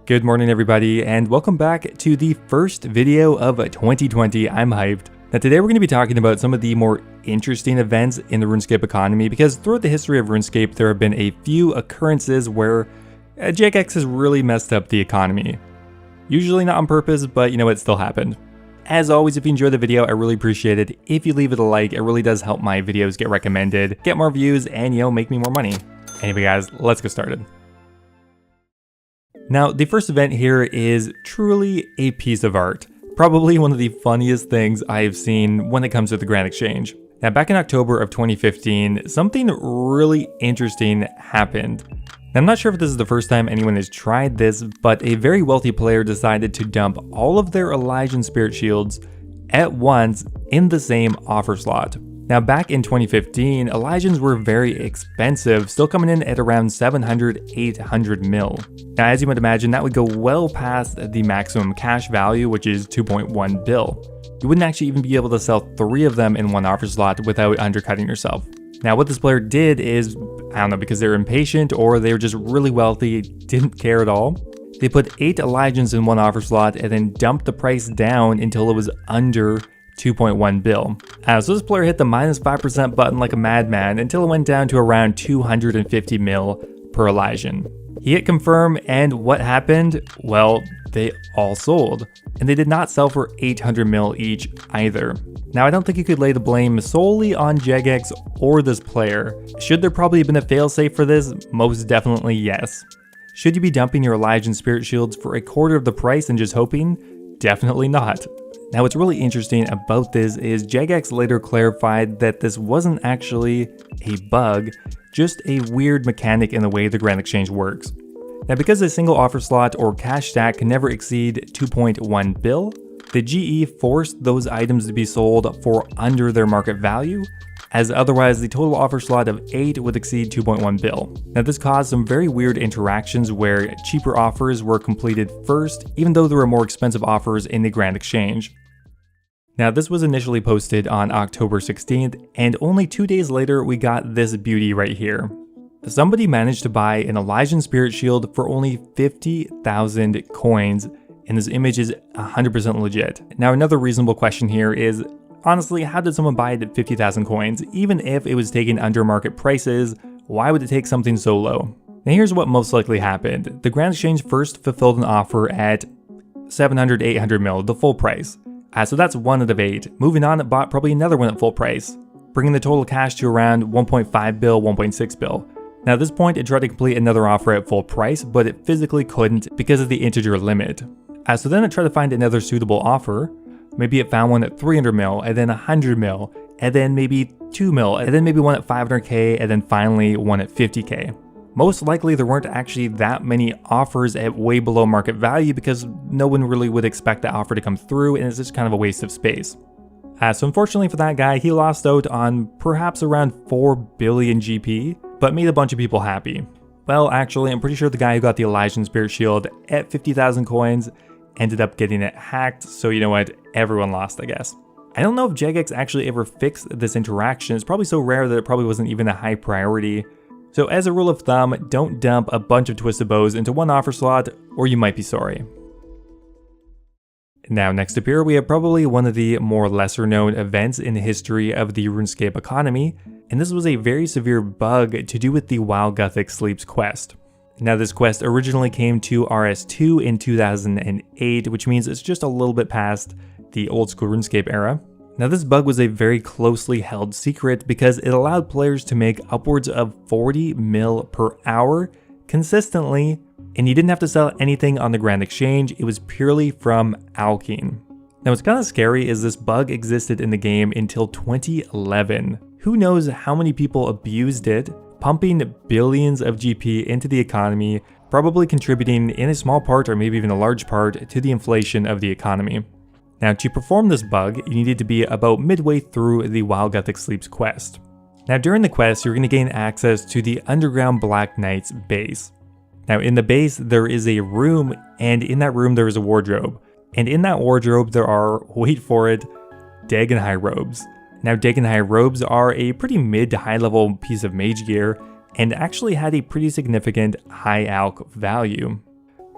Good morning everybody, and welcome back to the first video of 2020. I'm hyped. Now today we're going to be talking about some of the more interesting events in the RuneScape economy, because throughout the history of RuneScape there have been a few occurrences where jagex has really messed up the economy. Usually not on purpose, but you know, it still happened. As always, if you enjoyed the video, I really appreciate it. If you leave it a like, it really does help my videos get recommended, get more views, and make me more money. Anyway guys, let's get started. Now, the first event here is truly a piece of art. Probably one of the funniest things I've seen when it comes to the Grand Exchange. Now, back in October of 2015, something really interesting happened. Now, I'm not sure if this is the first time anyone has tried this, but a very wealthy player decided to dump all of their Elysian Spirit Shields at once in the same offer slot. Now, back in 2015, Elysians were very expensive, still coming in at around 700-800 mil. Now, as you might imagine, that would go well past the maximum cash value, which is 2.1 bill. You wouldn't actually even be able to sell 3 of them in one offer slot without undercutting yourself. Now, what this player did is, I don't know, because they were impatient or they were just really wealthy, didn't care at all, they put 8 Elysians in one offer slot and then dumped the price down until it was under 2.1 bill. So this player hit the -5% button like a madman until it went down to around 250 mil per Elysian. He hit confirm, and what happened? Well, they all sold. And they did not sell for 800 mil each either. Now, I don't think you could lay the blame solely on jagex or this player. Should there probably have been a failsafe for this? Most definitely yes. Should you be dumping your Elysian Spirit Shields for a quarter of the price and just hoping? Definitely not. Now, what's really interesting about this is jagex later clarified that this wasn't actually a bug, just a weird mechanic in the way the Grand Exchange works. Now, because a single offer slot or cash stack can never exceed 2.1 bill, the GE forced those items to be sold for under their market value, as otherwise the total offer slot of 8 would exceed 2.1 bill. Now, this caused some very weird interactions where cheaper offers were completed first, even though there were more expensive offers in the Grand Exchange. Now, this was initially posted on October 16th, and only 2 days later we got this beauty right here. Somebody managed to buy an Elysian Spirit Shield for only 50,000 coins, and this image is 100% legit. Now, another reasonable question here is, honestly, how did someone buy it at 50,000 coins? Even if it was taken under market prices, why would it take something so low? Now, here's what most likely happened. The Grand Exchange first fulfilled an offer at 700-800 mil, the full price. So that's one out of 8. Moving on, it bought probably another one at full price, bringing the total cash to around 1.5 bill, 1.6 bill. Now at this point, it tried to complete another offer at full price, but it physically couldn't because of the integer limit. So then it tried to find another suitable offer. Maybe it found one at 300 mil, and then 100 mil, and then maybe 2 mil, and then maybe one at 500k, and then finally one at 50k. Most likely there weren't actually that many offers at way below market value because no one really would expect that offer to come through, and it's just kind of a waste of space. So unfortunately for that guy, he lost out on perhaps around 4 billion GP, but made a bunch of people happy. Well, actually, I'm pretty sure the guy who got the Elysian Spirit Shield at 50,000 coins ended up getting it hacked, so you know what, everyone lost, I guess. I don't know if jagex actually ever fixed this interaction. It's probably so rare that it probably wasn't even a high priority. So as a rule of thumb, don't dump a bunch of twisted bows into one offer slot, or you might be sorry. Now, next up here, we have probably one of the more lesser known events in the history of the RuneScape economy, and this was a very severe bug to do with the While Guthix Sleeps quest. Now, this quest originally came to RS2 in 2008, which means it's just a little bit past the old school RuneScape era. Now, this bug was a very closely held secret because it allowed players to make upwards of 40 mil per hour consistently, and you didn't have to sell anything on the Grand Exchange. It was purely from alkene. Now, what's kind of scary is this bug existed in the game until 2011. Who knows how many people abused it, pumping billions of GP into the economy, probably contributing in a small part or maybe even a large part to the inflation of the economy. Now, to perform this bug, you needed to be about midway through the While Guthix Sleeps quest. Now, during the quest, you're going to gain access to the Underground Black Knight's base. Now, in the base, there is a room, and in that room, there is a wardrobe. And in that wardrobe, there are, wait for it, Dagenhai robes. Now, Dagenhai robes are a pretty mid to high level piece of mage gear, and actually had a pretty significant high alch value.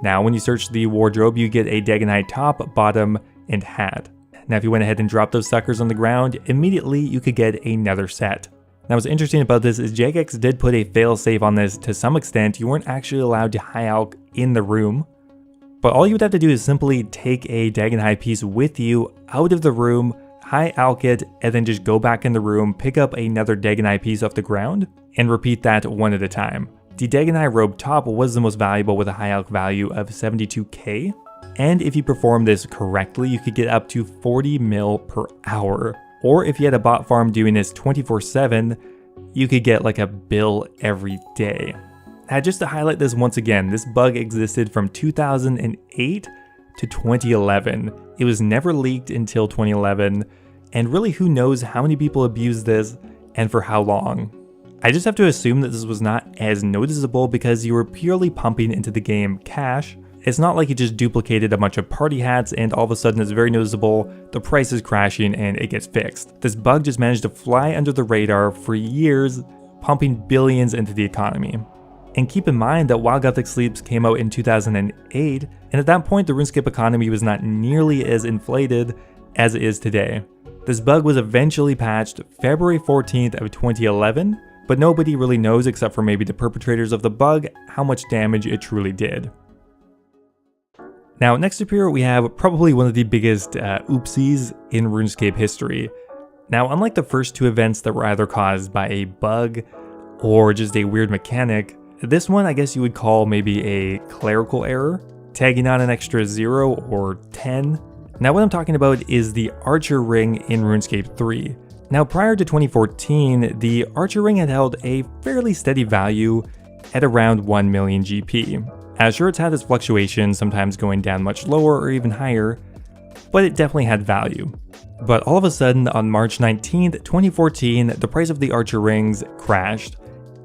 Now when you search the wardrobe, you get a Dagonite top, bottom, and hat. Now if you went ahead and dropped those suckers on the ground, immediately you could get another set. Now what's interesting about this is jagex did put a failsafe on this to some extent. You weren't actually allowed to high alch in the room, but all you would have to do is simply take a Dagonite piece with you out of the room, high alch it, and then just go back in the room, pick up another Dagonite piece off the ground, and repeat that one at a time. The Dagonite robe top was the most valuable with a high alch value of 72k, and if you perform this correctly, you could get up to 40 mil per hour. Or if you had a bot farm doing this 24/7, you could get like a bill every day. Now just to highlight this once again, this bug existed from 2008 to 2011. It was never leaked until 2011, and really who knows how many people abused this and for how long. I just have to assume that this was not as noticeable because you were purely pumping into the game cash. It's not like you just duplicated a bunch of party hats and all of a sudden it's very noticeable, the price is crashing and it gets fixed. This bug just managed to fly under the radar for years, pumping billions into the economy. And keep in mind that while Guthix Sleeps came out in 2008, and at that point the RuneScape economy was not nearly as inflated as it is today. This bug was eventually patched February 14th of 2011, but nobody really knows except for maybe the perpetrators of the bug how much damage it truly did. Now next up here we have probably one of the biggest oopsies in RuneScape history. Now unlike the first two events that were either caused by a bug or just a weird mechanic, this one I guess you would call maybe a clerical error, tagging on an extra 0 or 10. Now what I'm talking about is the Archer Ring in RuneScape 3. Now prior to 2014, the Archer Ring had held a fairly steady value at around 1 million GP. Sure, it's had its fluctuations, sometimes going down much lower or even higher, but it definitely had value. But all of a sudden, on March 19th, 2014, the price of the Archer Rings crashed,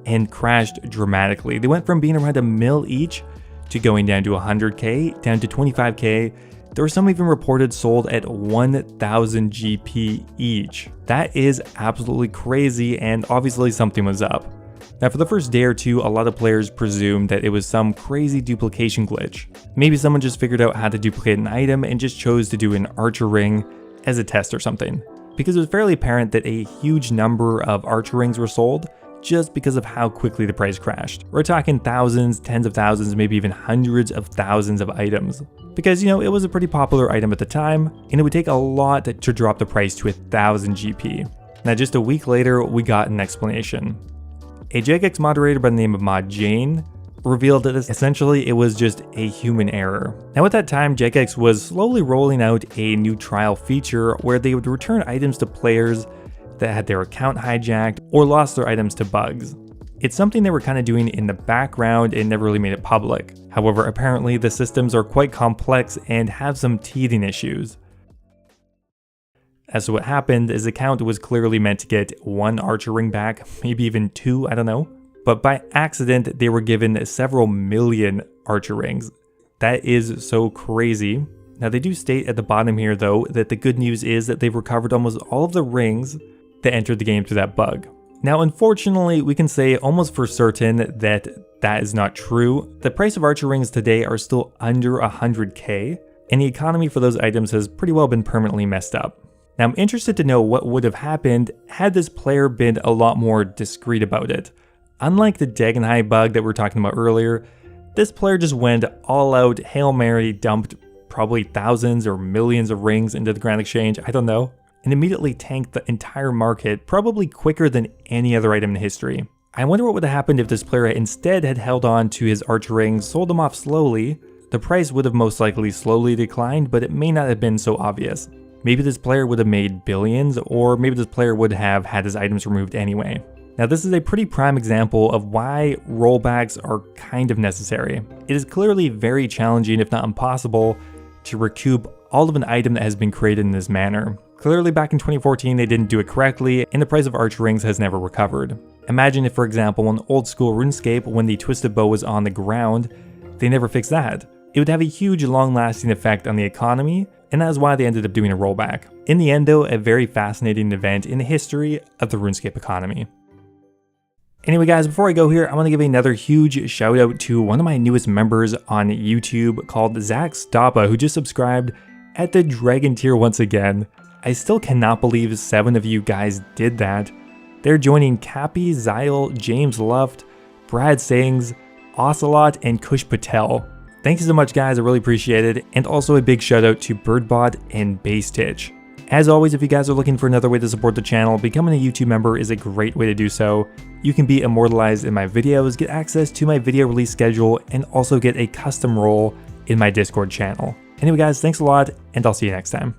and crashed dramatically. They went from being around a mil each to going down to 100k, down to 25k. There were some even reported sold at 1000 GP each. That is absolutely crazy, and obviously something was up. Now for the first day or two, a lot of players presumed that it was some crazy duplication glitch. Maybe someone just figured out how to duplicate an item and just chose to do an Archer Ring as a test or something. Because it was fairly apparent that a huge number of Archer Rings were sold just because of how quickly the price crashed. We're talking thousands, tens of thousands, maybe even hundreds of thousands of items. Because, you know, it was a pretty popular item at the time, and it would take a lot to drop the price to 1000 GP. Now just a week later, we got an explanation. A jagex moderator by the name of Mod Jane revealed that essentially it was just a human error. Now at that time, jagex was slowly rolling out a new trial feature where they would return items to players that had their account hijacked or lost their items to bugs. It's something they were kind of doing in the background and never really made it public. However, apparently the systems are quite complex and have some teething issues. As to what happened, his account was clearly meant to get 1 Archer Ring back, maybe even 2, I don't know. But by accident, they were given several million Archer Rings. That is so crazy. Now they do state at the bottom here though, that the good news is that they've recovered almost all of the rings that entered the game through that bug. Now unfortunately, we can say almost for certain that that is not true. The price of Archer Rings today are still under 100k, and the economy for those items has pretty well been permanently messed up. Now I'm interested to know what would have happened had this player been a lot more discreet about it. Unlike the Dagonite bug that we were talking about earlier, this player just went all out, Hail Mary, dumped probably thousands or millions of rings into the Grand Exchange, I don't know, and immediately tanked the entire market, probably quicker than any other item in history. I wonder what would have happened if this player instead had held on to his Archer Rings, sold them off slowly. The price would have most likely slowly declined, but it may not have been so obvious. Maybe this player would have made billions, or maybe this player would have had his items removed anyway. Now this is a pretty prime example of why rollbacks are kind of necessary. It is clearly very challenging, if not impossible, to recoup all of an item that has been created in this manner. Clearly back in 2014 they didn't do it correctly, and the price of Archer Rings has never recovered. Imagine if, for example, on old school RuneScape, when the Twisted Bow was on the ground, they never fixed that. It would have a huge long-lasting effect on the economy, and that is why they ended up doing a rollback. In the end though, a very fascinating event in the history of the RuneScape economy. Anyway guys, before I go here, I want to give another huge shout out to one of my newest members on YouTube called Zach Stoppa, who just subscribed at the Dragon tier once again. I still cannot believe 7 of you guys did that. They're joining Cappy, Zyle, James Luft, Brad Sings, Ocelot, and Kush Patel. Thank you so much guys, I really appreciate it. And also a big shout out to Birdbot and Basetitch. As always, if you guys are looking for another way to support the channel, becoming a YouTube member is a great way to do so. You can be immortalized in my videos, get access to my video release schedule, and also get a custom role in my Discord channel. Anyway guys, thanks a lot, and I'll see you next time.